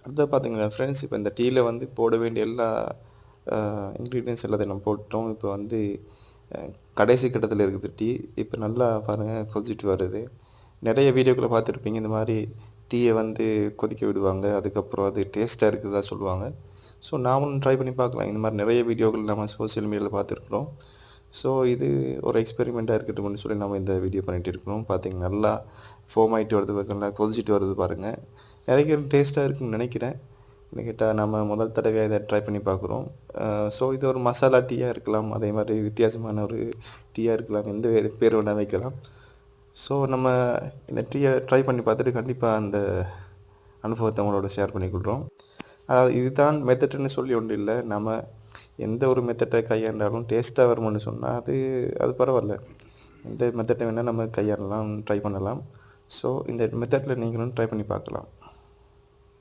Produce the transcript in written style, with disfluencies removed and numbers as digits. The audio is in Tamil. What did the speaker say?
அடுத்தது பார்த்தீங்கன்னா ஃப்ரெண்ட்ஸ், இப்போ இந்த டீயில் வந்து போட வேண்டிய எல்லா இன்க்ரீடியன்ட்ஸ் எல்லாத்தையும் நம்ம போட்டோம். இப்போ வந்து அ கடைசி கட்டத்தில இருக்குது டீ. இப்போ நல்லா பாருங்கள் கொதிச்சிட்டு வருது. நிறைய வீடியோக்கள பார்த்துருப்பீங்க. இந்த மாரி டீய வந்து கொதிக்க விடுவாங்க. அதுக்கப்புறம் அது டேஸ்ட்டா இருக்குதா சொல்லுவாங்க. ஸோ நாமளும் ட்ரை பண்ணி பார்க்கலாம். இந்த மாரி நிறைய வீடியோக்கள் நம்ம சோசியல் மீடியால பார்த்துருக்குறோம். ஸோ இது ஒரு எக்ஸ்பெரிமெண்ட்டா இருக்கட்டும்னு சொல்லி நம்ம இந்த வீடியோ பண்ணிட்டு இருக்கிறோம். பார்த்தீங்கன்னா நல்லா ஃபோம் ஆயிட்டு வருது, நல்லா கொதிச்சிட்டு வருது பாருங்க. நிறைய பேருக்கு டேஸ்ட்டா இருக்குன்னு நினைக்கிறேன். என்ன கேட்டா நம்ம முதல் தடவையா இத ட்ரை பண்ணி பார்க்குறோம். ஸோ இது ஒரு மசாலா டீயா இருக்கலாம். அதே மாரி வித்தியாசமான ஒரு டீயா இருக்கலாம். எந்த பேர் வேணா வைக்கலாம். ஸோ நம்ம இந்த டீய ட்ரை பண்ணி பார்த்துட்டு கண்டிப்பா அந்த அனுபவத்த உங்களோட ஷேர் பண்ணிக்கொள்றோம். அதாவது இதுதான் மெத்தடுன்னு சொல்லி ஒண்ணும் இல்ல. நம்ம எந்த ஒரு மெத்தட கையாண்டாலும் டேஸ்ட்டா வரும்னு சொன்னா, அது அது பரவால்ல. எந்த மெத்தட வேணா நம்ம கையாளலாம், ட்ரை பண்ணலாம். ஸோ இந்த மெத்தட்ல நீங்களும் ட்ரை பண்ணி பார்க்கலாம்.